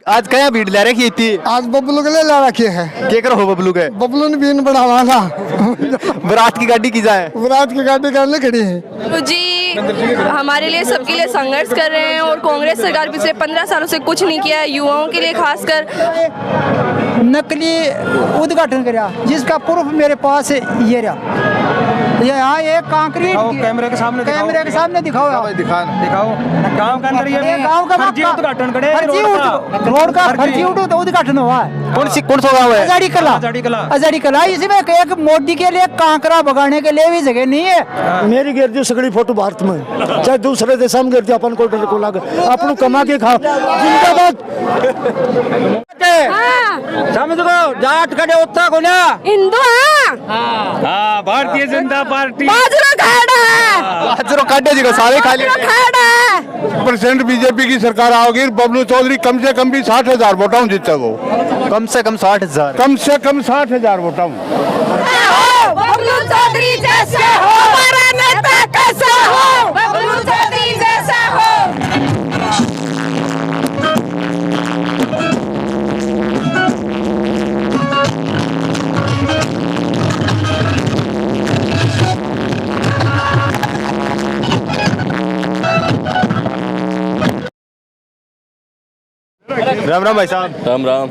आज कया भीड़ ले रखी थी? आज बबलू के लिए ला रखे है। के करो हो बबलू के? बबलू ने बीन बढ़ावा ना बरात की गाड़ी की जाए? बरात की गाड़ी करने खड़ी है तो जी हमारे लिए सबके लिए संघर्ष कर रहे हैं और कांग्रेस सरकार पिछले 15 सालों से कुछ नहीं किया है। युवाओं के लिए खासकर नकली उद्घाटन करा जिसका प्रूफ मेरे पास ये रहा। यहाँ एक कंक्रीट कैमरे के सामने दिखाओ दिखाओ गांव के अंदर ये गांव का फर्जी उद्घाटन करे रोड का फर्जी उद्घाटन हुआ है। कौन सा गाँव है? आजादी कला इसमें एक मोदी के लिए कांकरा भगाने के लिए भी जगह नहीं है। मेरी गिरती सगड़ी फोटो भारत में चाहे दूसरे देश में गिरती अपन को लगे अपन कमा के खाओ जिंदाबाद। समझ लो जाट कड़े उत्ता को ना हिंदू हाँ भारतीय जनता पार्टी बाजरो काटे जी को सारे खाली % बीजेपी की सरकार आओगी। बबलू चौधरी कम से कम भी 60,000 वोटों जीतेगा वो। कम से कम 60,000। कम से कम 60,000 वोटों। बबलू चौधरी जैसा हो, हमारा नेता कैसा हो, बबलू चौधरी जैसा हो। राम राम भाई साहब। राम राम।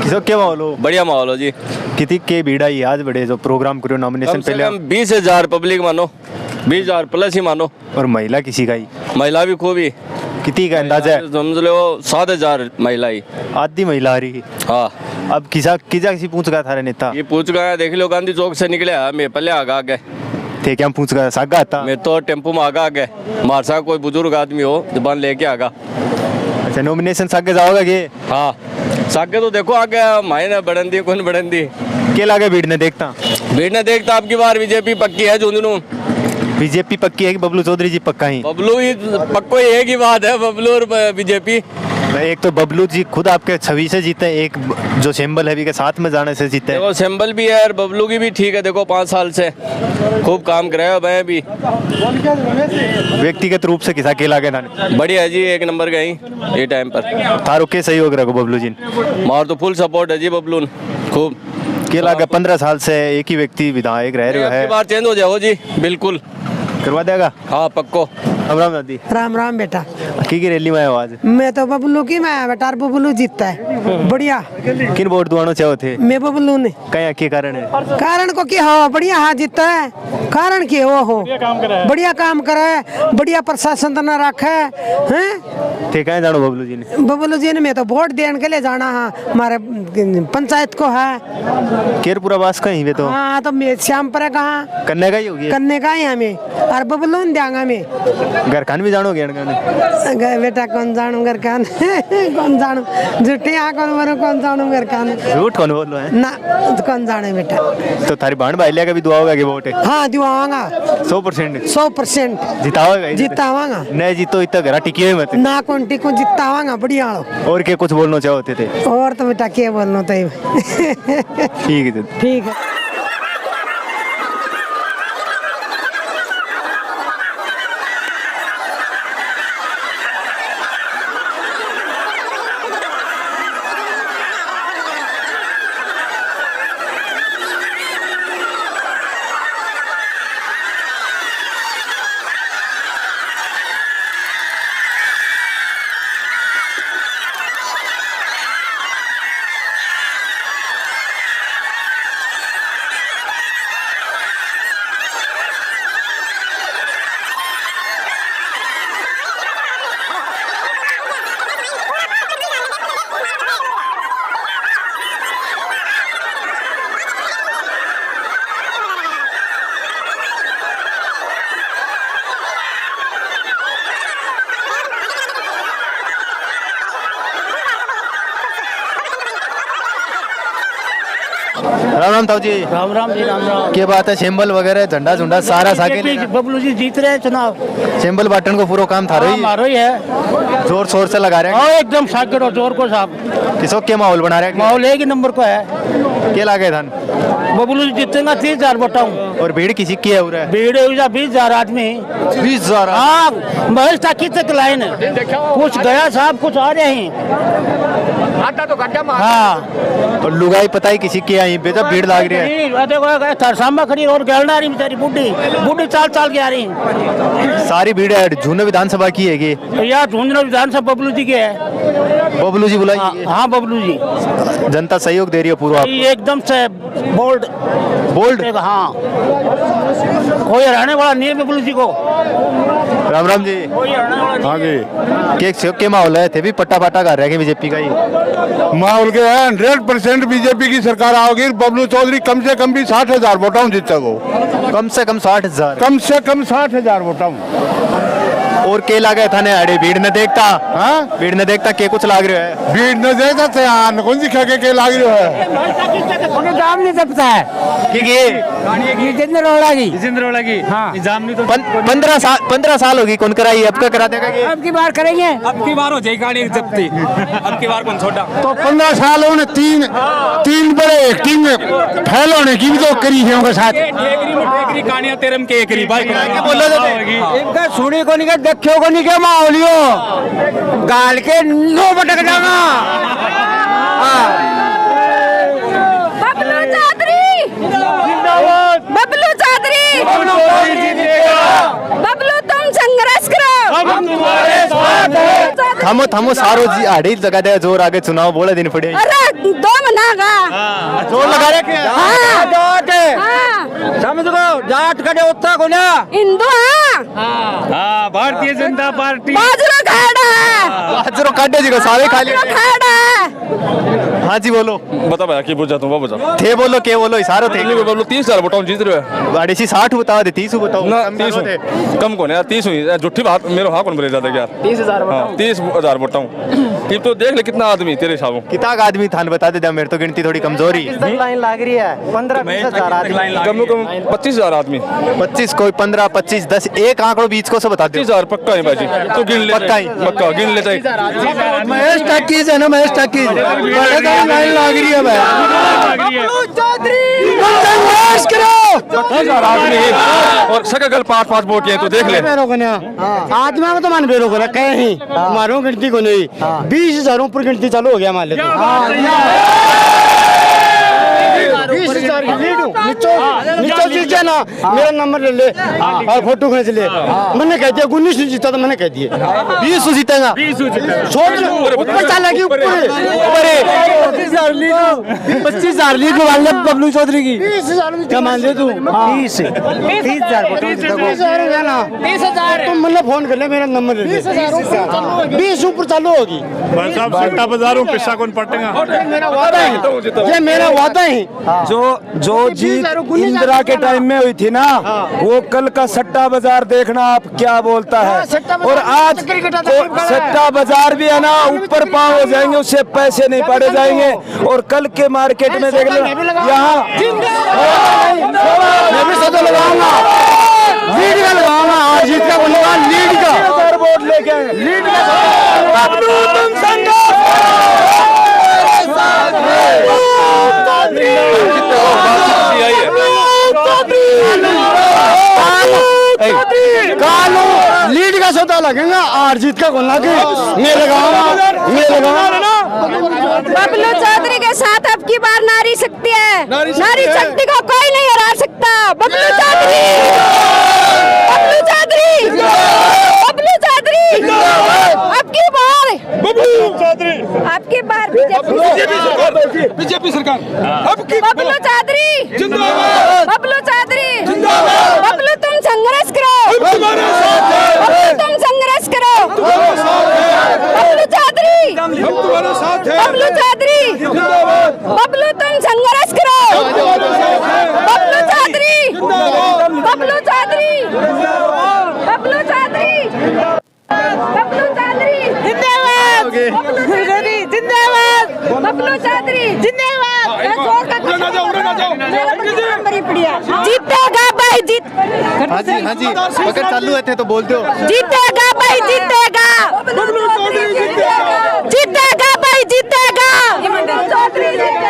किसो क्या माहौल हो? बढ़िया माहौल हो जी। कितनी के भीड़ आई आज बड़े जो प्रोग्राम करो नॉमिनेशन पहले? 20,000 पब्लिक मानो, 20,000 प्लस ही मानो। और महिला किसी का ही? महिला भी खूब ही। कितनी का अंदाजा है? समझ लो 7,000 महिला ही। आधी महिला आ रही। हाँ अब किसी पूछ गया था नेता? ये पूछ गया देख लो गांधी चौक से निकले मैं पहले आगा गए थे क्या पूछ गया सागा था? मैं तो टेम्पो में आगा गए मारसा कोई बुजुर्ग आदमी हो जबान लेके आगा। अच्छा नॉमिनेशन सागे जाओगे के? हाँ सागे तो देखो आगे मायने बढ़न दी कौन बढ़न दी के लागे भीड़ ने देखता? भीड़ ने देखता आपकी बार बीजेपी पक्की है झुंझुनू। बीजेपी पक्की है कि बबलू चौधरी जी पक्का ही? बबलू ही पक्को ही एक ही बात है बबलू और बीजेपी। एक तो बबलू जी खुद आपके छवि से जीते, एक जो सिंबल है भी के साथ में जाने से जीते। देखो सिंबल भी है और बबलू की भी ठीक है। देखो 5 साल से खूब काम कराया मैं भी। व्यक्तिगत रूप से किसा के लागे था? बढ़िया जी एक नंबर का ही ये टाइम पर थारो के सहयोग रखो बबलू जी? मार तो फुल सपोर्ट है जी बबलू खूब के लागे। 15 साल से एक ही व्यक्ति विधायक रह रहे है। बार चेंज हो जाओ जी बिल्कुल करवा देगा। हाँ पक्को। राम राम दादी। राम राम बेटा। की रैली में आवाज? मैं तो बबलू की मैं बेटा बबलू जीतता है बढ़िया। किन वोट दुआनो चाहो थे? मैं बबलू ने। क्या के कारण है? कारण को क्या हो बढ़िया हाँ जीतता है। कारण की हो बढ़िया काम करा है बढ़िया प्रशासन तना रखा है। थे कहाँ जानो बबलू जी ने? बबलू जी ने मैं तो वोट देने के लिए जाना है हमारे पंचायत को है। केरपुरा वास कहीं वे तो? हाँ तो मैं श्यामपुरा कहाँ करने का ही होगी। करने का ही हमें और बबलू ने देंगा मैं। घर खान भी जानोगे? बेटा कौन जानू घर खान कौन जानू झूठी आ कौन बोलो कौन जानू घर खान झूठ कौन बोलो है ना कौन जाने बेटा। तो थारी बाण भाई लिया का भी दुआ होगा कि वोट है? हाँ दिवाऊंगा 100% 100% जिताओगे? जितावांगा नहीं जीतो इतना घर टिकी हुई मत ना कौन टिको जितावांगा बढ़िया। और क्या कुछ बोलना चाहते थे? और तो बेटा क्या बोलना तो ठीक है ठीक है। राम राम ताऊ जी। राम राम जी राम राम। क्या बात है? सिंबल वगैरह झंडा झुंडा सारा साके बबलू जी जीत रहे हैं चुनाव। सिंबल बटन को पूरा काम था रही मारो ही है जोर शोर से लगा रहे हैं एकदम सागर जोर को साहब। किसो क्या माहौल बना रहे हैं? माहौल एक ही नंबर को है। क्या लागे धन? बबलू जी जीतेगा 30,000 बताऊं। और भीड़ किसी की है? भीड़ 20,000 आदमी। 20,000? हाँ महेश टाकी तक लाइन कुछ गया साहब कुछ आ रहे हैं। हाँ और लुगाई पता ही किसी की आई बेटा भीड़ लाग रही है। देखो थरसामा खड़ी और गलना रही बेचारी बुढ़ी बुढ़ी चाल चाल के आ रही सारी भीड़ है झुंझुनू विधानसभा की है कि यार झुंझुनू विधानसभा बबलू जी के है। बबलू जी बुलाई हाँ बबलू जी जनता सहयोग दे रही है पूरा ये एकदम से बोल्ड बोल्ड। हाँ कोई हराने वाला नहीं है बबलू जी को। राम राम जी। कोई हराने वाला नहीं। हाँ जी केक सेक के माहौल है थे भी पट्टा पाटा कर रहे हैं बीजेपी का ही माहौल के है 100% बीजेपी की सरकार आओगी। बबलू चौधरी कम से कम भी 60,000 वोटां जीता को कम से कम 60,000 कम से कम 60,000 वोटां। और के लागे थाने अड़े भीड़ न देखता हाँ भीड़ न देखता के कुछ लाग रहा है भीड़ न देखा थे हाँ कौन दिखा के लाग रही है नाम नहीं सकता है कि जिंद्रोला की हाँ 15 साल होगी कौन कराई अब का करा देगा ये अब की बार करेंगे। अब की बार हो जाएगी कहानी जब्ती अब की बार कौन छोटा तो 15 सालों ने तीन बड़े एक्टिंग फैल होने की भी तो करी है उनके साथ। टेकरी में टेकरी कहानियां तेरम के एकरी भाई बोलो तो इनका सुनी को नहीं के देखियो को नहीं के माहौलियो गाल के नो बटक जाना। बबलू चौधरी बबलू चौधरी बबलू तुम संघर्ष करो। थमो सारो जी आड़े ही लगा दे जोर आगे चुनाव बोले दिन पड़े अरे 2 महीना का जोर लगा रहे हाँ समझ गो जाट कड़े उत्ता को ना हिंदू हाँ भारतीय जनता पार्टी बाजरो खाड़ा है जरो काटे जी को सारे खाली बाजरो खाड़ा है। हाँ जी बोलो बता भाई की पूछा तुम वो बता थे बोलो के बोलो इशारो थे बबलू 30,000 वोटां जीत रहे हो गाड़ी सी 60 बताओ दे 30 बताओ ना कम 30 करो दे। कम कौन है यार 30 हुई झूठी बात मेरे हाँ कौन बोले जाता है यार 30,000 वोटां ये तो देख ले कितना आदमी तेरे हिसाबों कितना आदमी थान बता दे मेरे तो गिनती थोड़ी कमजोरी लाइन लाग रही है 15-20 हजार आदमी कम से कम 25,000 आदमी 25 कोई 15 25 10 एक आंकड़ो बीच को से बता दो 30,000 पक्का है भाई तो गिन ले पक्का ही। पक्का गिन लेता है महेश टकीज है ना महेश टकीज बड़े लाइन लाग रही है भाई संघर्ष करो। 25,000 आदमी और सकल 5-5 वोट हैं तो देख ले आदमी में तो मान बेरो को कहे ही मारो गिनती को नहीं 20,000 पर गिनती चालू हो गया मान ले 20,000 की लीड नीचे जीत ना मेरा नंबर ले ले और फोटो खींच ले मैंने कह दिया 19 जीता तो मैंने कह दिया 20 जीतेगा सोच ऊपर चलेगी ऊपर 25,000 लीड वाले बबलू चौधरी की 20,000 क्या मान ले तू 30,000 ना 30,000 तुम मतलब फोन कर ले मेरा नंबर ले 20 ऊपर चालू होगी बाजारों पैसा कौन पटेगा मेरा वादा है ये मेरा वादा है जो जीत इंदिरा के टाइम में हुई थी ना वो कल का सट्टा बाजार देखना आप क्या बोलता है और आज सट्टा बाजार भी है ना ऊपर पाँव हो जाएंगे उससे पैसे नहीं पड़े जाएंगे और कल के मार्केट में देख लो यहाँ मैं भी सदा लगाऊंगा लीड का लगाऊंगा आज जीत का बोलूंगा लीड का वोट लेके लीड का कानू लीड का सौदा लगेगा और जीत का कौन लगे मैं लगाऊंगा बबलू चौधरी के साथ अब की बार नारी शक्ति है नारी शक्ति को कोई नहीं हरा सकता बबलू चौधरी बबलू चौधरी बबलू चौधरी अब की बार आपकी बार बीजेपी सरकार अब की बबलू चौधरी बबलू चौधरी बबलू तुम संघर्ष करो बबलू तुम संघर्ष करो बबलू चौधरी बबलू चौधरी बबलू तुम संघर्ष करो बबलू चौधरी बबलू चौधरी बबलू चौधरी बबलू चौधरी जिंदाबाद बबलू चौधरी जिंदाबाद बबलू चौधरी जिंदाबाद जीतेगा भाई जीत हाँ जी अगर चालू है तो बोलते हो जीतेगा भाई जीतेगा जीतेगा भाई जीतेगा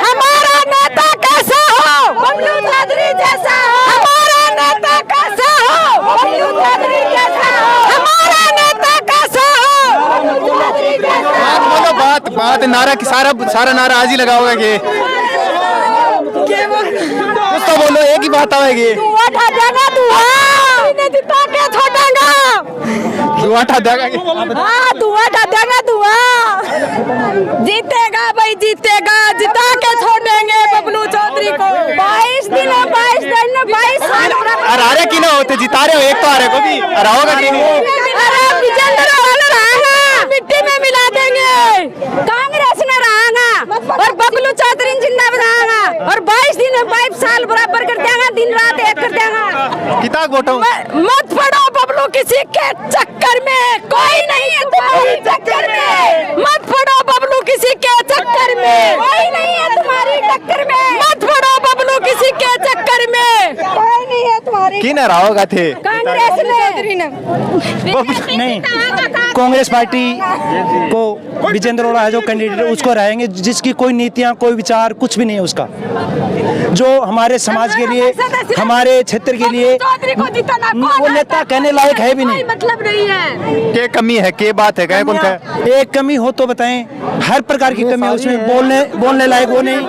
हमारा नेता कैसा हो बबलू चौधरी जैसा हो हमारा नेता कैसा हो बबलू चौधरी जैसा हो हमारा नेता कैसा हो बबलू चौधरी जैसा बोलो बात नारा की सारा अब सारा नारा आज ही लगाओगे कि कुछ तो बोलो, एक ही बात आएगी। धुआं उठा देगा, धुआं इन्हें जिता के छोड़ेगा। धुआं उठा देगा हाँ, धुआं उठा देगा, धुआं जीतेगा भाई, जीतेगा, जिता के छोड़ेंगे बबलू चौधरी को। 22 दिन है, 22 साल। अरे की ना होते, जिता रहे हो, एक तो आ रहे को भी हराओगा कि नहीं? अरे विजेंद्र वाला रहेगा, मिट्टी में मिला देंगे। कांग्रेस में रहेगा और बबलू चौधरी जिंदाबाद रहेगा और 22 दिन है, 22 साल बराबर कर देगा, दिन रात एक कर देगा। कितना वोट मत पड़ो बबलू किसी के चक्कर में, कोई नहीं है तुम्हारी चक्कर में। मत पड़ो बबलू किसी के चक्कर में, कोई नहीं है तुम्हारी टक्कर में। मत पड़ो बबलू किसी के चक्कर में, कोई नहीं है तुम्हारी। किन हराओगा थे? कांग्रेस ने नहीं, कांग्रेस पार्टी को विजेंद्र ओड़ा है जो कैंडिडेट, उसको रहेंगे, जिसकी कोई नीतियां, कोई विचार कुछ भी नहीं है उसका, जो हमारे समाज के लिए, हमारे क्षेत्र के लिए वो नेता कहने लायक है भी नहीं। मतलब नहीं है। क्या कमी है, क्या बात है, क्या कौन का? एक कमी हो तो बताएं, हर प्रकार की कमी है उसमें, बोलने लायक वो नहीं।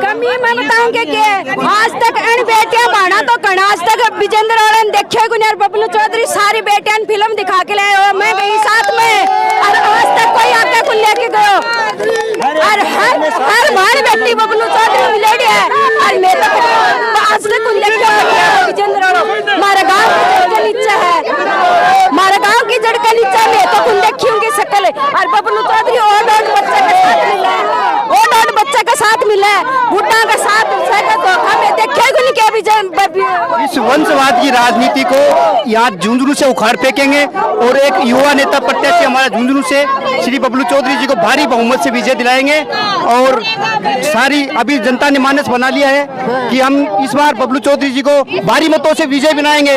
कमी मैं बताऊंगी कि आज तक इन बेटियां बाढ़ा तो कड़ा, आज तक विजेंद्र ओड़ा ने देखे गुनियर बबलू चौधरी सारी बेटियां फिल्म दिखा के लाए हो, मैं गई साथ में और आज तक कोई आके को लेके गयो और हर बार बेटी बबलू चौधरी मिलेगी है और मैं तो आज तक को लेके विजेंद्र ओड़ा हमारे गांव के नीचे है, हमारे गांव की जड़ के नीचे में तो कुल देखी होंगी शकल और बबलू चौधरी और बच्चे के साथ मिला है, और बच्चे के साथ मिला है, बुढ़ा के साथ हमें देखेगा नहीं क्या विजय। इस वंशवाद की राजनीति को यहाँ झुंझुनू से उखाड़ फेंकेंगे और एक युवा नेता प्रत्याशी हमारा झुंझुनू से श्री बबलू चौधरी जी को भारी बहुमत से विजय दिलाएंगे और सारी अभी जनता ने मानस बना लिया है कि हम इस बार बबलू चौधरी जी को भारी मतों से विजय बनाएंगे।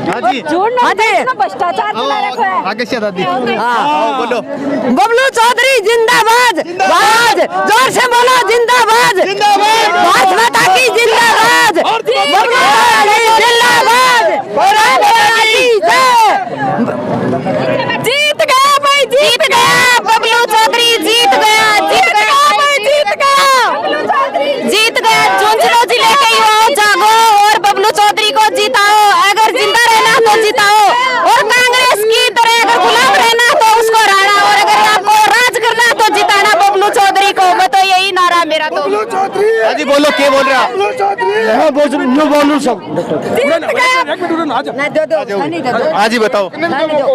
हाँ जी, भ्रष्टाचार चला रखा है। आगे से दादी बोलो। बबलू चौधरी जिंदाबाद, जोर से बोलो जिंदाबाद, भारत माता की जिंदाबाद, बबलू चौधरी जिंदाबाद, जीत गया भाई, जीत गया बबलू चौधरी, जीत गया, जीत गया भाई, जीत गया, जीत गया। झुंझुनू जिले के युवाओं जागो और बबलू चौधरी को जिताओ, अगर जिंदा रहना तो जिताओ और कांग्रेस की तरह अगर गुलाम रहना तो उसको रहना और अगर आपको राज करना तो जिताना बबलू चौधरी को। मैं तो यही नारा मेरा तो। दादी बोलो, क्या बोल रहा? बोलू सब आज ही बताओ।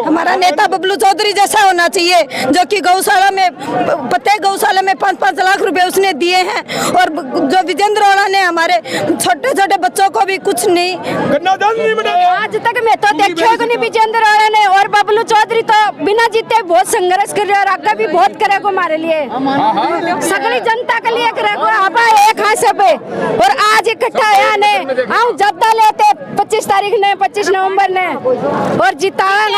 हमारा नेता बबलू चौधरी जैसा होना चाहिए, जो कि गौशाला में प्रत्येक गौशाला में 5-5 लाख रुपए उसने दिए हैं और जो विजेंद्र ओड़ा ने हमारे छोटे छोटे बच्चों को भी कुछ नहीं। आज तक मैं तो देखिए को नहीं विजेंद्र ओड़ा ने और बबलू चौधरी तो बिना जीते बहुत संघर्ष कर रहे और आगे भी बहुत करेगा हमारे लिए, सगली जनता के लिए करेगा। अब एक हाथ सब और आज इकट्ठा आया ने हम जब्दा लेते 25 तारीख ने, 25 नवंबर ने और जिताएंगे।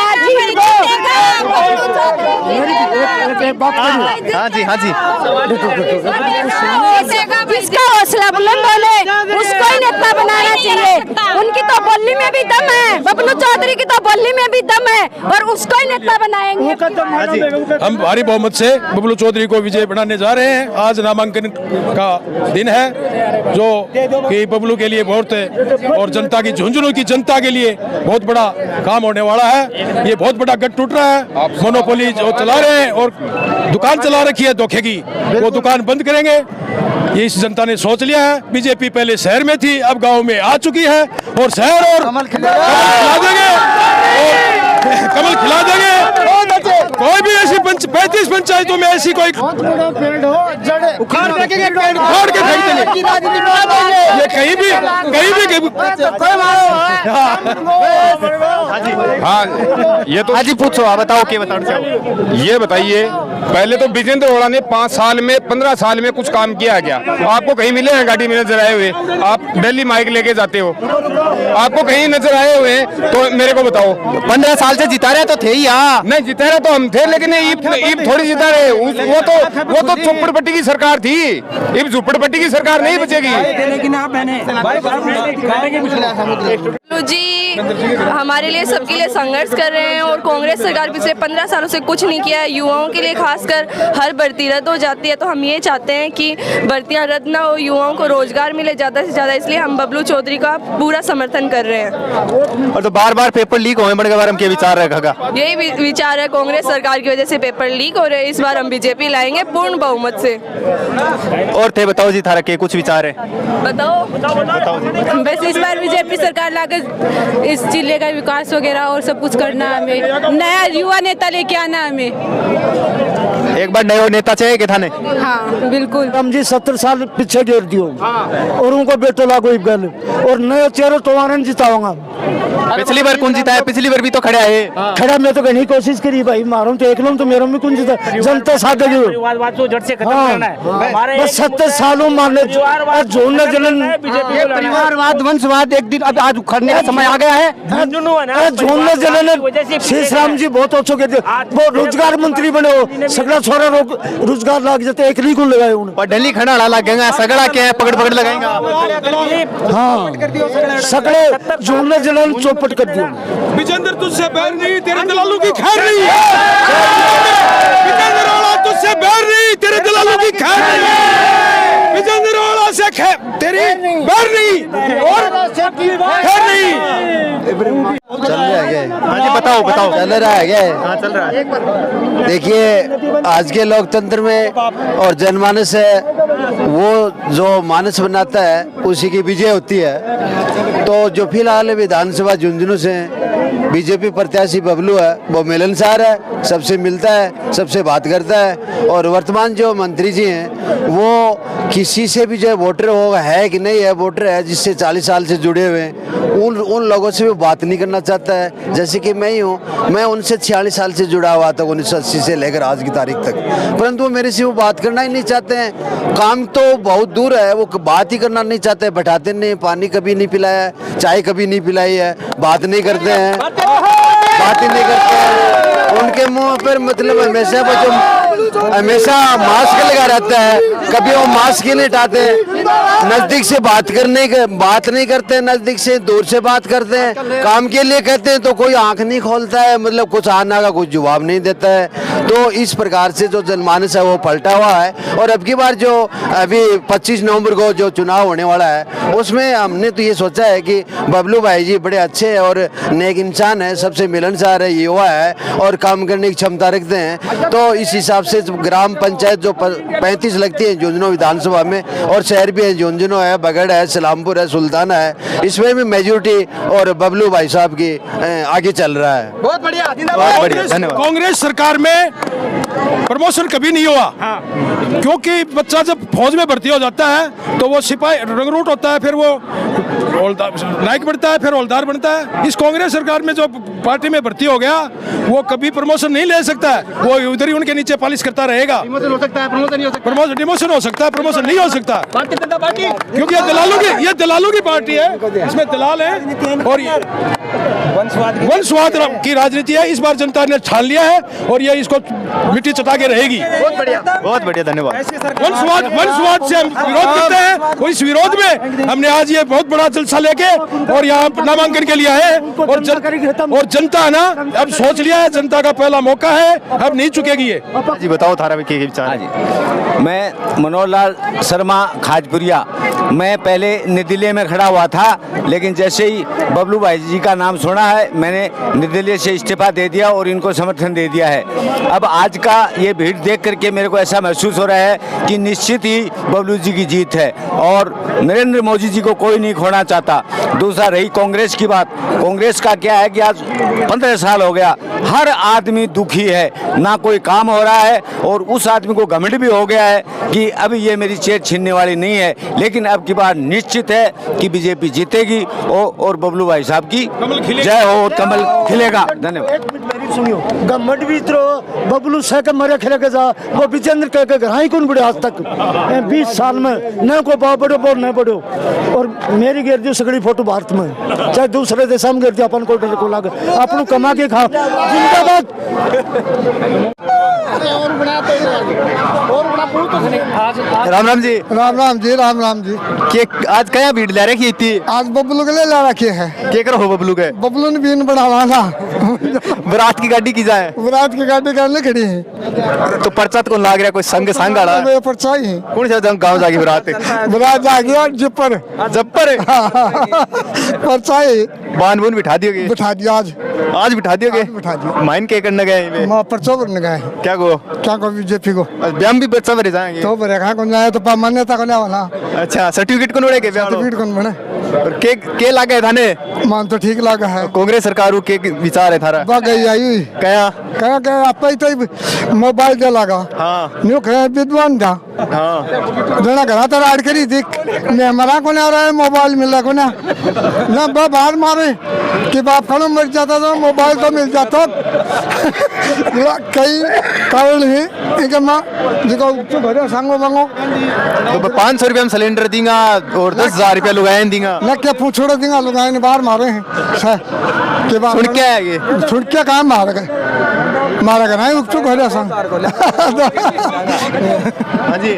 हाँ जी, हाँ जी, जिसका हौसला बुलंद होले उसको ही नेता बनाना चाहिए। उनकी तो बोली में भी दम है, बबलू चौधरी की तो बोली में भी दम है और उसको ही नेता बनाएंगे। हम भारी बहुमत से बबलू चौधरी को विजय बनाने जा रहे हैं। आज नामांकन का दिन है जो कि बबलू के लिए बहुत और जनता की, झुंझुनू की जनता के लिए बहुत बड़ा काम होने वाला है। ये बहुत बड़ा गठ टूट रहा है, मोनोपोली जो चला रहे हैं और दुकान चला रखी है धोखे की, वो दुकान बंद करेंगे। ये इस जनता ने सोच लिया है। बीजेपी पहले शहर में थी, अब गांव में आ चुकी है और शहर और कमल खिला देंगे, कमल खिला देंगे। कोई भी ऐसी 35 पंचायतों में ऐसी कोई उखाड़ के फेंक देंगे, ये कहीं भी हाँ, ये तो आज ही पूछो, आप बताओ, क्या बताना चाहो? ये बताइए, पहले तो विजेंद्र ओड़ा ने 5 साल में 15 साल में कुछ काम किया क्या? आपको कहीं मिले हैं गाड़ी में नजर आए हुए? आप दिल्ली माइक लेके जाते हो, आपको कहीं नजर आए हुए तो मेरे को बताओ। 15 साल से जिता रहे तो थे ही। यहाँ नहीं जिता रहे तो हम थे, लेकिन ईब थोड़ी जिता रहे। वो तो झुप्पड़पट्टी की सरकार थी, ईब झुप्पड़पट्टी की सरकार नहीं बचेगी। लेकिन आप जी हमारे लिए, सबके लिए संघर्ष कर रहे हैं और कांग्रेस सरकार पिछले 15 सालों से कुछ नहीं किया है। युवाओं के लिए खासकर हर भर्ती रद्द हो जाती है, तो हम ये चाहते हैं कि भर्तियां रद्द ना हो, युवाओं को रोजगार मिले ज़्यादा से ज़्यादा, इसलिए हम बबलू चौधरी का पूरा समर्थन कर रहे हैं। और तो बार बार पेपर लीक हुए बड़े बार हम क्या विचार रखा? यही विचार है, कांग्रेस सरकार की वजह से पेपर लीक हो रहे हैं, इस बार हम बीजेपी लाएंगे पूर्ण बहुमत से। और थे बताओ जी, थारा के कुछ विचार है? बताओ। बस इस बार बीजेपी सरकार लाकर इस जिले का विकास वगैरह और सब कुछ करना, हमें नया युवा नेता लेके आना हमें। एक बार नए नेता चाहिए कि थाने? हाँ बिल्कुल। हम जी 70 साल पीछे गिर दियो और उनको बेटो लागो गल और नए चेहरे तो आनंद जिताऊंगा। पिछली बार कौन जीता है? पिछली बार भी तो खड़ा है। खड़ा मैं तो कहीं कोशिश करी भाई, मारूं तो एक लूं तो मेरा में कौन जीता, जनता साथ बस 70 सालों मारने जोड़ने जलन परिवारवाद वंशवाद एक दिन अब आज उखड़ने का समय आ गया है। जोड़ने जलन शेष राम जी बहुत अच्छो कहते, वो रोजगार मंत्री बने हो, सगड़ा छोरा रोजगार लाग जाते, एक ली को लगाए उन्होंने। ढली खड़ा लगेगा, सगड़ा क्या है, पकड़ पकड़ लगाएंगे। हाँ सगड़े जोड़ने जलन चौपट कर दिया। विजेंद्र तुझसे बैर नहीं, तेरे दलालों की खैर नहीं। विजेंद्र वाला तुझसे बैर नहीं, तेरे दलालों की खैर नहीं। विजेंद्र वाला से तेरी बैर नहीं और खैर नहीं। चल रहा है हाँ जी बताओ बताओ। चल रहा है क्या? हाँ चल रहा है। देखिए आज के लोकतंत्र में और जनमानस है, वो जो मानस बनाता है उसी की विजय होती है। तो जो फिलहाल विधानसभा झुंझुनू से बीजेपी प्रत्याशी बबलू है, वो मिलनसार है, सबसे मिलता है, सबसे बात करता है। और वर्तमान जो मंत्री जी हैं वो किसी से भी जो वोटर होगा है कि नहीं है, वोटर है जिससे 40 साल से जुड़े हुए हैं, उन लोगों से भी बात नहीं करना चाहता है। जैसे कि मैं ही हूँ, मैं उनसे 46 साल से जुड़ा हुआ था, 1980 से लेकर आज की तारीख तक, परंतु वो मेरे से वो बात करना ही नहीं चाहते हैं। काम तो बहुत दूर है, वो बात ही करना नहीं चाहते, बैठाते नहीं, पानी कभी नहीं पिलाया है, चाय कभी नहीं पिलाई है, बात नहीं करते हैं, बात ही नहीं करते हैं। उनके मुंह पर मतलब हमेशा वो जो हमेशा मास्क लगा रहता है, कभी वो मास्क ही नहीं हटाते, नजदीक से बात नहीं करते, नजदीक से दूर से बात करते हैं। काम के लिए कहते हैं तो कोई आंख नहीं खोलता है, मतलब कुछ आना का कुछ जवाब नहीं देता है। तो इस प्रकार से जो जनमानस है वो पलटा हुआ है। और अब की बार जो अभी 25 नवंबर को जो चुनाव होने वाला है, उसमें हमने तो ये सोचा है कि बबलू भाई जी बड़े अच्छे और नेक इंसान है, सबसे मिलनसार है, युवा है और काम करने की क्षमता रखते हैं। तो इस हिसाब से ग्राम पंचायत जो 35 लगती है झुंझुनू विधानसभा में, और शहर भी है, झुंझुनू है, बगड़ है, सलामपुर है, सुल्ताना है, इसमें भी मेजोरिटी और बबलू भाई साहब की आगे चल रहा है। बहुत बढ़िया, धन्यवाद। कांग्रेस सरकार में प्रमोशन कभी नहीं हुआ। क्योंकि बच्चा जब फौज में भर्ती हो जाता है तो वो सिपाही रंगरूट होता है, फिर वो नायक बनता है, फिर हवलदार बनता है। इस कांग्रेस सरकार में जो पार्टी में भर्ती हो गया वो कभी प्रमोशन नहीं ले सकता है, वो उधर ही उनके नीचे पालिश करता रहेगा। डिमोशन हो सकता है, प्रमोशन नहीं हो सकता। डिमोशन हो सकता है, प्रमोशन नहीं हो सकता, भारतीय जनता पार्टी क्योंकि ये दलालों की पार्टी है, इसमें दलाल है और वंशवाद की राजनीति है। इस बार जनता ने ठान लिया है और ये इसको मिट्टी चटा के रहेगी। बहुत बढ़िया, धन्यवाद। वंशवाद से हम विरोध करते हैं और इस विरोध में हमने आज ये बहुत बड़ा जलसा लेके और यहाँ नामांकन के लिए है। और जनता है ना, अब सोच लिया है, जनता का पहला मौका है, अब नहीं चुकेगी ये। जी बताओ थारा में क्या विचार है? मैं मनोहर लाल शर्मा खाजपुरिया, मैं पहले निर्दलीय में खड़ा हुआ था, लेकिन जैसे ही बबलू भाई जी का नाम सुना है मैंने निर्दलीय से इस्तीफा दे दिया और इनको समर्थन दे दिया है। अब आज का ये भीड़ देख करके मेरे को ऐसा महसूस हो रहा है कि निश्चित ही बबलू जी की जीत है और नरेंद्र मोदी जी को कोई नहीं खोना चाहता। दूसरा रही कांग्रेस की बात, कांग्रेस का क्या है कि आज 15 साल हो गया, हर आदमी दुखी है, ना कोई काम हो रहा है और उस आदमी को घमंड भी हो गया है कि अब ये मेरी चेयर छीनने वाली नहीं है। लेकिन अब की बार निश्चित है कि बीजेपी जीतेगी और बबलू भाई साहब की जय हो, कमल खिलेगा। धन्यवाद। सुनियो घमंड भी बबलू सह के मरे खेले के जा, वो विजेंद्र कह के घर ही कौन बढ़े आज तक 20 साल में न को बाप बढ़ो बोल न बढ़ो। और मेरी गिर दी सगड़ी फोटो भारत में, चाहे दूसरे देश में गिर दी, अपन को डर को लगे, अपन कमा के खा जिंदाबाद। राम राम जी। राम राम जी, राम राम जी। के आज कया भीड़ ले रखी थी? आज बबलू के लिए ला रखे है। के करो हो बबलू के? बबलू ने बीन बढ़ावा ना। बरात की गाड़ी की जाए? बरात की गाड़ी करने खड़ी है। तो पर्चा तो लाग रहा कोई संग संग आड़ा पर्चा ही कौन सा गांव जागी बरात? बरात जागी और जिपर जप्पर पर्चा ही बान बुन बिठा दियोगे? बिठा दिया आज बिठा दियोगे? बिठा दिया। माइन के करने गए? माँ पर्चा भरने गए। क्या को बीजेपी को ब्याम भी बच्चा भरे जाएंगे तो भरे कहाँ कौन जाए तो मान्यता को वाला। अच्छा सर्टिफिकेट कौन उड़ेगे? सर्टिफिकेट कौन बने? के लागे थाने? मान तो ठीक लगा है। कांग्रेस सरकार के विचार है थारा? गई आई कया कया कया आप तो मोबाइल दे लगा। हाँ न्यू कहे विद्वान था। हाँ जना घरा तो राड करी देख मैं मरा को आ रहा है मोबाइल मिला को ना बाहर मारे कि बाप खानो मर जाता तो मोबाइल तो मिल जाता। कई कारण है एक माँ जिसको भरे सांगो मांगो तो 500 रुपया में सिलेंडर देंगा और 10,000 रुपया लुगाए देंगा ना क्या पूछोड़ा देंगा लुगाए ने बाहर मारे हैं के बाद सुन क्या है ये? सुन क्या काम मार गए नहीं चुप भरे सांग। हाँ जी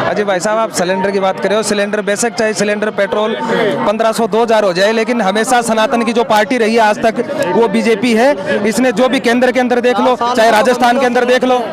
अजी भाई साहब आप सिलेंडर की बात कर रहे हो। सिलेंडर बेशक चाहे सिलेंडर पेट्रोल 1500 2000 हो जाए, लेकिन हमेशा सनातन की जो पार्टी रही है आज तक वो बीजेपी है। इसने जो भी केंद्र के अंदर देख लो, चाहे राजस्थान के अंदर देख लो,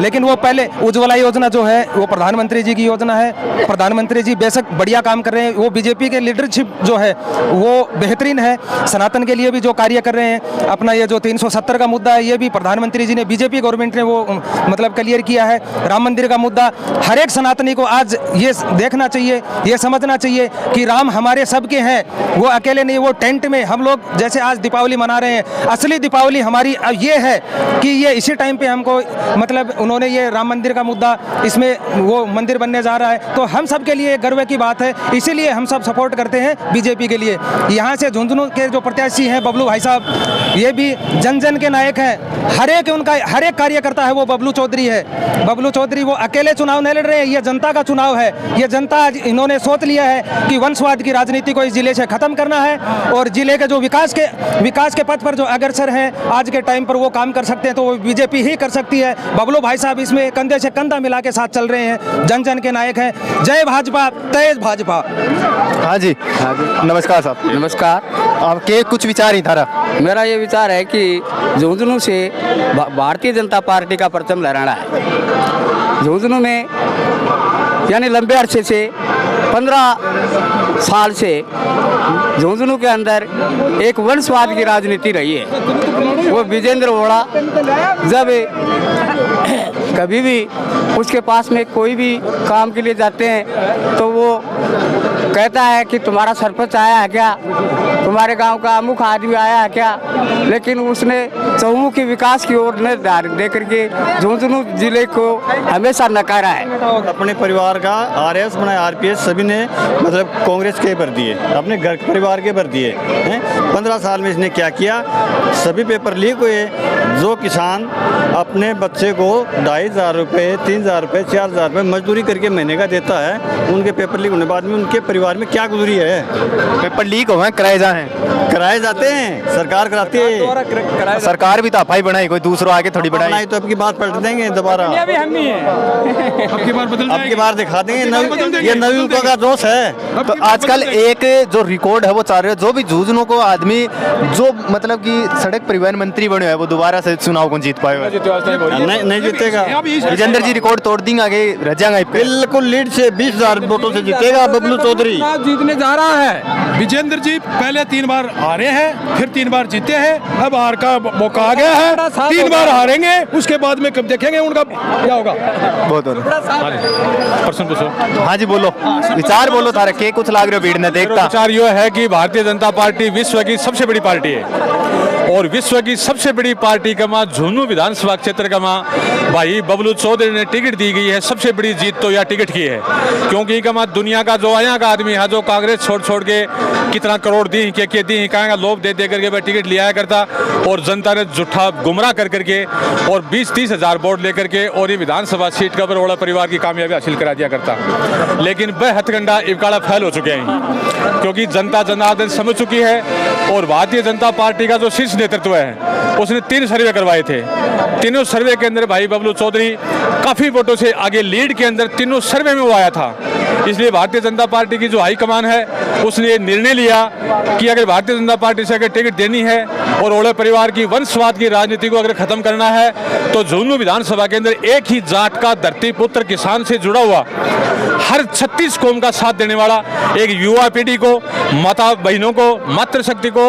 लेकिन वो पहले उज्ज्वला योजना जो है वो प्रधानमंत्री जी की योजना है। प्रधानमंत्री जी बेशक बढ़िया काम कर रहे हैं। वो बीजेपी के लीडरशिप जो है वो बेहतरीन है। सनातन के लिए भी जो कार्य कर रहे हैं, अपना ये जो 370 का मुद्दा है ये भी प्रधानमंत्री जी ने, बीजेपी गवर्नमेंट ने वो मतलब क्लियर किया है। राम मंदिर का मुद्दा, हर एक सनातनी को आज ये देखना चाहिए, ये समझना चाहिए कि राम हमारे सबके हैं, वो अकेले नहीं। वो टेंट में हम लोग जैसे आज दीपावली मना रहे हैं, असली दीपावली हमारी ये है कि ये इसी टाइम पे हमको मतलब उन्होंने ये राम मंदिर का मुद्दा, इसमें वो मंदिर बनने जा रहा है, तो हम सब के लिए गर्व की बात है। इसीलिए हम सब सपोर्ट करते हैं बीजेपी के लिए। यहाँ से झुंझुनू के जो प्रत्याशी हैं बबलू भाई साहब, ये भी जन जन के नायक हैं। हर एक कार्यकर्ता है वो बबलू चौधरी है। बबलू चौधरी वो अकेले चुनाव नहीं लड़ रहे हैं, ये जनता का चुनाव है। ये जनता आज इन्होंने सोच लिया है कि वंशवाद की राजनीति को इस जिले से खत्म करना है और जिले के जो विकास के पथ पर जो अग्रसर हैं आज के टाइम पर वो काम कर सकते हैं तो वो बीजेपी ही कर सकती है। बबलू भाई साहब इसमें कंधे से कंधा मिला के साथ चल रहे हैं, जन जन के नायक हैं। जय भाजपा, तेज भाजपा। हाँ जी नमस्कार साहब। नमस्कार। आपके कुछ विचार ही थारा? मेरा ये विचार है कि झुंझुनू से भारतीय जनता पार्टी का परचम लहराना है। झुंझुनू में यानी लंबे अरसे से 15 साल से झुंझुनू के अंदर एक वंशवाद की राजनीति रही है। वो विजेंद्र ओड़ा जब कभी भी उसके पास में कोई भी काम के लिए जाते हैं तो वो कहता है कि तुम्हारा सरपंच आया है क्या, तुम्हारे गांव का अमुक आदमी आया है क्या, लेकिन उसने चहुमुखी विकास की ओर न ध्यान दे करके झुंझुनू जिले को हमेशा नकारा है। अपने परिवार का आरएस बनाए आरपीएस सभी ने मतलब कांग्रेस के भर दिए, अपने घर परिवार के भर दिए हैं। 15 साल में इसने क्या किया, सभी पेपर लीक हुए। जो किसान अपने बच्चे को 2,500 रुपये, 3,000 रुपये, 4,000 रुपये मजदूरी करके महीने का देता है, उनके पेपर लीक होने बाद में उनके परिवार में क्या गुजरी है। पेपर लीक हो कराए जाते हैं, सरकार कराती है। सरकार भी तो अफाई बनाई, कोई दूसरा आके थोड़ी बनाई तो आपकी बात पलट देंगे दोबारा। अब की बार दिखा देंगे, ये नवीनता का दोष है। तो आजकल एक जो रिकॉर्ड है वो चाह रहे हो, जो भी झुंझुनू को आदमी जो मतलब कि सड़क परिवहन मंत्री बने है वो दोबारा से चुनाव को जीत पाएगा? नहीं जीतेगा। विजेंद्र जी रिकॉर्ड तोड़ देंगे, आगे रह जाएंगे। बिल्कुल लीड से 20,000 वोटों से जीतेगा बबलू चौधरी। जीतने जा रहा है विजेंद्र जी। पहले 3 बार हारे हैं, फिर 3 बार जीते हैं, अब हार का मौका आ गया है। 3 बार हारेंगे, उसके बाद में कब देखेंगे उनका क्या होगा। बहुत प्रश्न पूछो। हाँ जी बोलो, विचार बोलो तारे के कुछ लाग रहे हो भीड़ ने देखता। विचार ये है कि भारतीय जनता पार्टी विश्व की सबसे बड़ी पार्टी है और विश्व की सबसे बड़ी पार्टी का माँ झुंझुनू विधानसभा क्षेत्र का माँ भाई बबलू चौधरी ने टिकट दी गई है। सबसे बड़ी जीत तो यह टिकट की है, क्योंकि दुनिया का जो यहाँ का आदमी है जो कांग्रेस छोड़ के कितना करोड़ दी क्या दी कहेंगे, लोभ दे दे करके मैं टिकट ले आया करता और जनता ने झूठा गुमराह कर करके और 20-30 हज़ार वोट लेकर के और ये विधानसभा सीट का बरोड़ा परिवार की कामयाबी हासिल करा दिया करता। लेकिन वह हथकंडा इवकाड़ा फैल हो चुके हैं क्योंकि जनता जनार्दन समझ चुकी है। और भारतीय जनता पार्टी का जो शीर्ष नेतृत्व है उसने 3 सर्वे करवाए थे। तीनों सर्वे के अंदर भाई बबलू चौधरी काफ़ी वोटों से आगे लीड के अंदर तीनों सर्वे में वो आया था। इसलिए भारतीय जनता पार्टी की जो हाईकमान है उसने ये निर्णय लिया कि अगर भारतीय जनता पार्टी से अगर टिकट देनी है और ओड़े परिवार की वंशवाद की राजनीति को अगर खत्म करना है तो झुंझुनू विधानसभा के अंदर एक ही जाट का धरती पुत्र किसान से जुड़ा हुआ हर 36 कौम का साथ देने वाला एक युवा पीढ़ी को, माता बहनों को, मातृशक्ति को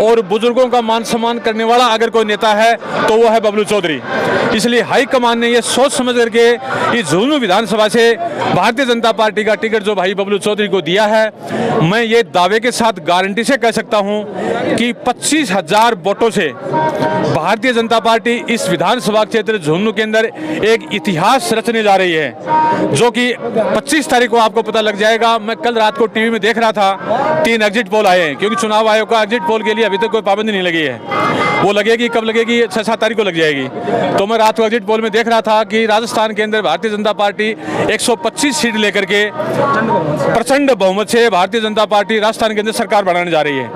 और बुजुर्गों का मान सम्मान करने वाला अगर कोई नेता है तो वो है बबलू चौधरी। इसलिए हाईकमान ने ये सोच समझ करके इस झुंझुनू विधानसभा से भारतीय जनता पार्टी का टिकट जो भाई बबलू चौधरी को दिया है। मैं ये दावे के साथ गारंटी से कह सकता हूँ कि 25,000 वोटों से भारतीय जनता पार्टी इस विधानसभा क्षेत्र झुंझुनू के अंदर एक इतिहास रचने जा रही है जो कि 25 तारीख को आपको पता लग जाएगा। मैं कल रात को टीवी में देख रहा था 3 एग्जिट पोल आए हैं क्योंकि चुनाव आयोग का एग्जिट पोल के लिए अभी तक कोई पाबंदी नहीं लगी है। वो लगेगी, कब लगेगी? 6-7 तारीख को लग जाएगी। तो मैं रात को एग्जिट पोल में देख रहा था कि राजस्थान के अंदर भारतीय जनता पार्टी 125 सीट लेकर के प्रचंड बहुमत से भारतीय जनता पार्टी राजस्थान के अंदर सरकार बनाने जा रही है।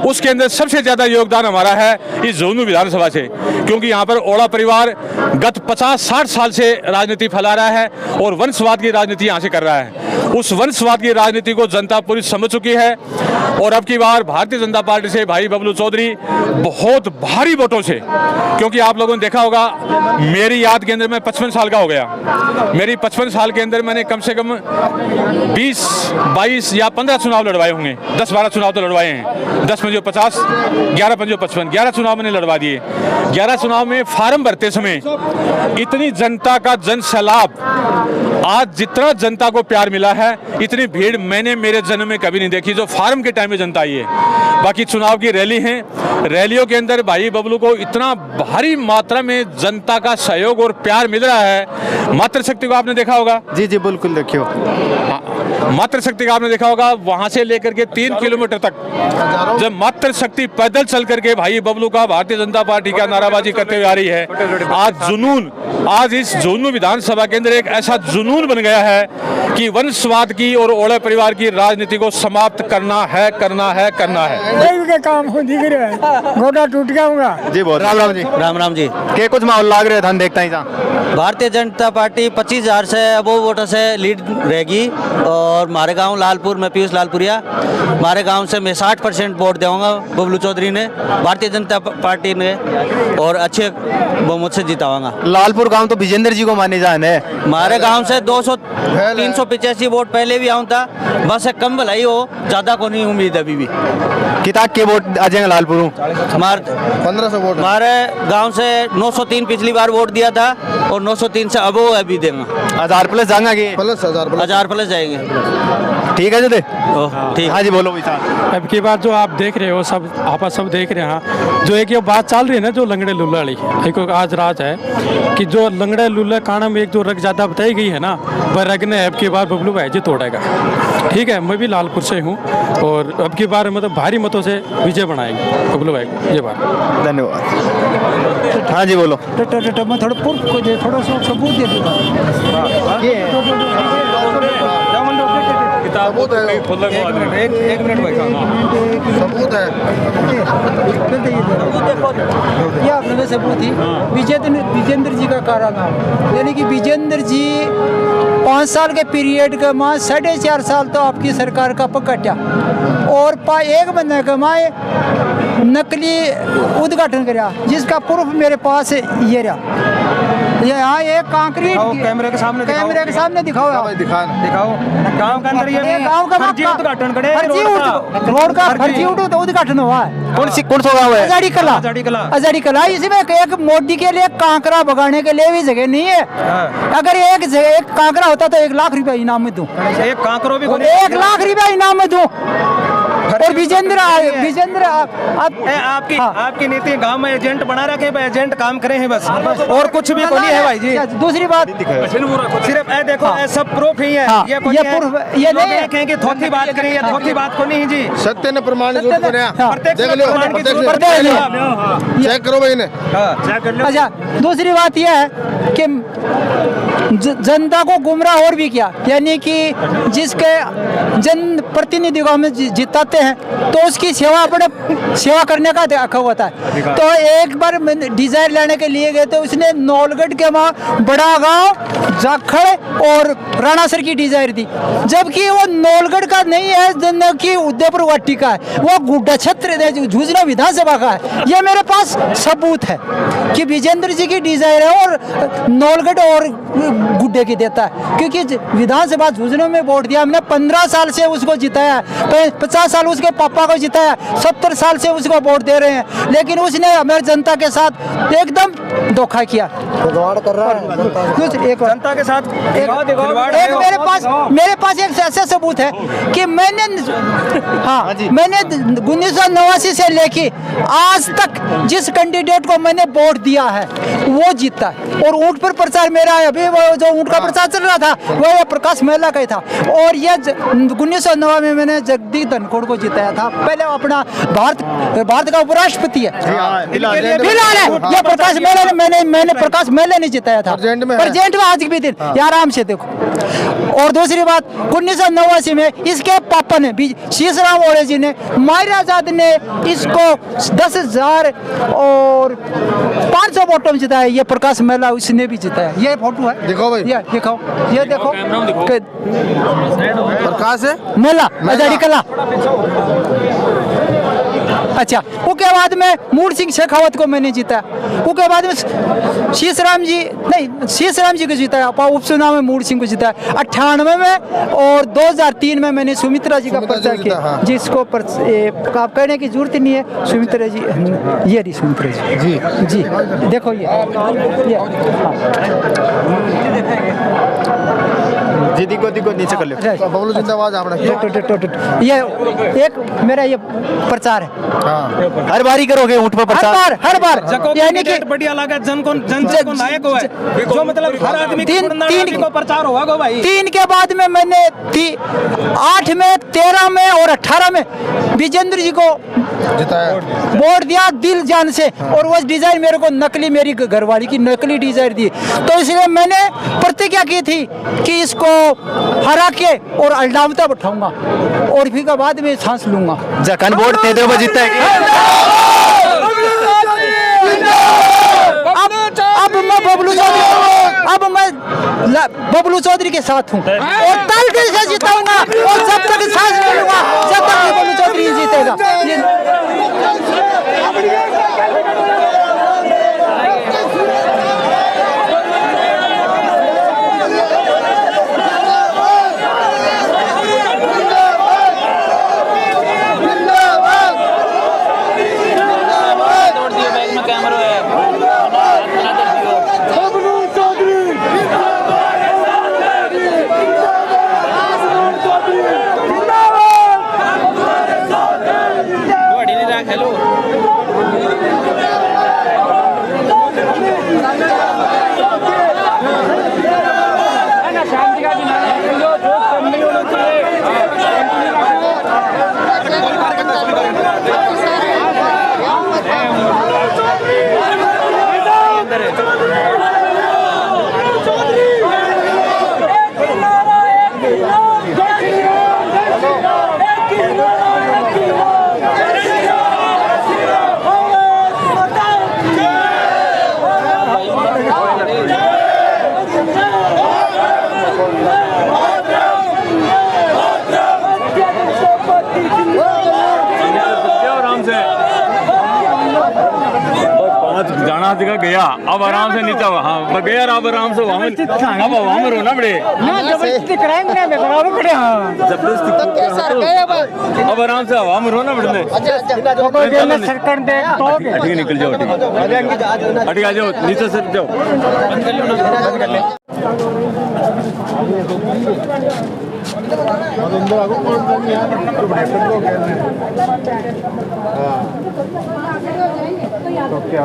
उसके अंदर सबसे ज्यादा योगदान हमारा है इस झुंझुनू विधानसभा से क्योंकि यहाँ पर ओड़ा परिवार गत 50-60 साल से राजनीति फैला रहा है और वंशवाद की राजनीति यहाँ से कर रहा है। उस वंशवाद की राजनीति को जनता पूरी समझ चुकी है और अब की बार भारतीय जनता पार्टी से भाई बबलू चौधरी बहुत भारी वोटों से, क्योंकि आप लोगों ने देखा होगा मेरी याद के अंदर मैं 55 साल का हो गया। मेरी 55 साल के अंदर मैंने कम से कम 20, 22 या 15 चुनाव लड़वाए होंगे। 10-12 चुनाव तो लड़वाए हैं। 10 पंजो 50, 11 पंजो 55, 11 चुनाव मैंने लड़वा दिए। 11 चुनाव में फार्म भरते समय इतनी जनता का जन सैलाब, आज जितना जनता को प्यार मिला है इतनी भीड़ मैंने मेरे जन्म में कभी नहीं देखी जो फार्म के टाइम में जनता आई है। बाकी चुनाव की रैली है, रैलियों के अंदर भाई बबलू को इतना भारी मात्रा में जनता का सहयोग और प्यार मिल रहा है। मातृशक्ति को आपने देखा होगा? जी जी बिल्कुल देखियो। मातृशक्ति का आपने देखा होगा, वहां से लेकर के 3 किलोमीटर तक जब मातृशक्ति पैदल चल करके भाई बबलू का भारतीय जनता पार्टी का नाराबाजी करते हुए आ रही है। आज जुनून, आज इस झुंझुनू विधानसभा के अंदर एक ऐसा जुनून बन गया है कि वंशवाद की और ओड़े परिवार की राजनीति को समाप्त करना है, करना है, करना है। काम हो दिख रहा है, गोटा टूट गया होगा। जी बोल राम राम जी। राम राम जी। के कुछ माहौल लाग रहे धन देखता ही था। भारतीय जनता पार्टी 25,000 से अबो वोटों से लीड रहेगी और हमारे गांव लालपुर में पीयूष लालपुरिया, हमारे गांव से मैं 60% वोट दूंगा बबलू चौधरी ने, भारतीय जनता पार्टी ने, और अच्छे बहुमत से जिताऊंगा। लालपुर गांव तो विजेंद्र जी को माने जाने। हमारे गांव से 385 वोट पहले भी आऊँ था, बस कम भलाई हो, ज्यादा को नहीं उम्मीद अभी भी। कितना के वोट आ जाएंगे लालपुर? हमारे 1500 वोट। हमारे गांव से 903 पिछली बार वोट दिया था और 903 से अब अभी देंगे। 1000 प्लस जाएंगे? 1000 प्लस जाएंगे। ठीक है जी ठीक। हाँ जी बोलो। अब की बात जो आप देख रहे हो, सब आप सब देख रहे हैं, जो एक ये बात चल रही है ना, जो लंगड़े लुल्ला वाली, एक आज रात है कि जो लंगड़े लुल्ला काना में एक जो रग ज्यादा बताई गई है ना, वह रग ने अब की बार बबलू भाई जी तोड़ेगा। ठीक है, मैं भी लालपुर से हूँ और अब की बार मतलब भारी मतों से विजय बनाएंगे बबलू भाई को ये बार। धन्यवाद। हाँ जी बोलो। थोड़ा सा सबूत दे सबूत है। एक मिनट भाई, सबूत है। क्या आपने सबूत ही विजेंद्र जी का कारनामा, यानी कि विजेंद्र जी 5 साल के पीरियड का माँ 4.5 साल तो आपकी सरकार का पकड़ा और एक बंदा का माँ नकली उद्घाटन करा, जिसका प्रूफ मेरे पास ये रहा। यहाँ एक कंक्रीट कैमरे के सामने दिखाओ गांव के अंदर ये गांव का फर्जी उद्घाटन करे, रोड का फर्जी उद्घाटन हुआ है। कौन सा गाँव है? आजादी कला। इसमें एक मोदी के लिए कांकरा भगाने के लिए भी जगह नहीं है। अगर एक कांकरा होता तो 1 लाख रुपया इनाम में दूं, 1 लाख रुपया इनाम में दूं। और विजेंद्र आपकी नीति गांव में एजेंट बना रखे, एजेंट काम करे हैं बस, और कुछ भी नहीं है भाई जी। दूसरी बात सिर्फ देखो सब प्रूफ ही है। हाँ, ये नहीं है कि थोथी बात करें, ये थोथी बात को नहीं जी, सत्य ने प्रमाण चेक करो भाई ने। अच्छा, दूसरी बात यह है कि जनता को गुमराह और भी किया, यानी कि जिसके जन प्रतिनिधि को हम जिताते हैं तो उसकी सेवा अपने सेवा करने का हक होता है। तो एक बार डिजायर लेने के लिए गए थे, उसने नौलगढ़ के वहाँ बड़ा गांव जाखड़ और राणासर की डिजायर दी, जबकि वो नौलगढ़ का नहीं है कि उदयपुर वाटी का है, वो गुड्डा क्षेत्र झुंझुनू विधानसभा का है। ये मेरे पास सबूत है कि विजेंद्र जी की डिजायर है और नौलगढ़ और गुड्डे की देता है, क्योंकि विधानसभा झुंझुनू में वोट दिया हमने, 15 साल से उसको जिताया, 50 साल उसके पापा को जिताया, 70 साल से उसको वोट दे रहे हैं, लेकिन उसने हमारी जनता के साथ एकदम धोखा किया। कर रहा है एक जनता के साथ मेरे पास एक ऐसा सबूत है कि मैंने 1989 से लेके आज तक जिस कैंडिडेट को मैंने वोट दिया है वो जीता है, और ऊंट पर प्रचार मेरा है। अभी वो जो ऊंट का प्रचार चल रहा था वो ये प्रकाश मेहला का ही था, और ये 1999 में मैंने जगदीश धनखड़ को जिताया था। पहले अपना भारत का उपराष्ट्रपति है फिलहाल है ये प्रकाश मेहला ने, मैंने प्रकाश मेहला नहीं जिताया था, प्रेजेंट में आज भी दिन आराम से देखो। और दूसरी बात 1989 में इसके पापा ने शीशराम ओले जी ने, मायरा आजाद ने इसको 10,000 और 500 वोटों में जिताया। ये प्रकाश मेहला उसने भी जिताया, ये फोटो है, देखो भाई, ये दिखाओ, ये देखो प्रकाश है मेहला आजादी कला। अच्छा, उसके बाद में मूल सिंह शेखावत को मैंने जीता, उसके बाद में शीशराम जी को जीताया, उपचुनाव में मूल सिंह को जीता 98 में, और 2003 में मैंने सुमित्रा जी का प्रचार किया, जिसको आप कहने की जरूरत नहीं है। सुमित्रा जी, ये रही सुमित्रा जी देखो, ये जी दिखो नीचे कर लो, बबलू जिंदाबाद आपने। ये एक मेरा ये प्रचार है, हर बारी करोगे ऊंट पर प्रचार, हर बार यानी कि बढ़िया लगा, जन को नायक हुआ है, जो मतलब हर आदमी तीन को प्रचार होगा भाई। 3 के बाद में मैंने 8 में, 13 में और 18 में विजेंद्र जी को वोट दिया दिल जान से, और वो डिजाइन मेरे को नकली, मेरी घरवाली की नकली डिजाइन दी, तो इसलिए मैंने प्रतिज्ञा की थी कि इसको हरा के और अल्डावता बैठाऊंगा, और फिर के बाद में सांस लूंगा। जखन वोट दे दो जीते। अब मैं बबलू चौधरी के साथ हूँ, और तल दिल से जिताऊंगा, और जब तक सांस नहीं लूंगा जब तक बबलू चौधरी जीतेगा। मैं गया अब आराम से नीचे हाँ मैं गया अब आराम से वहाँ अब वहाँ में रोना पड़े जबरदस्ती कराएंगे अब आराम से हवा में रोना पड़े सरकार दे ठीक निकल जाओ ठीक आ जाओ नीचे से जाओ क्या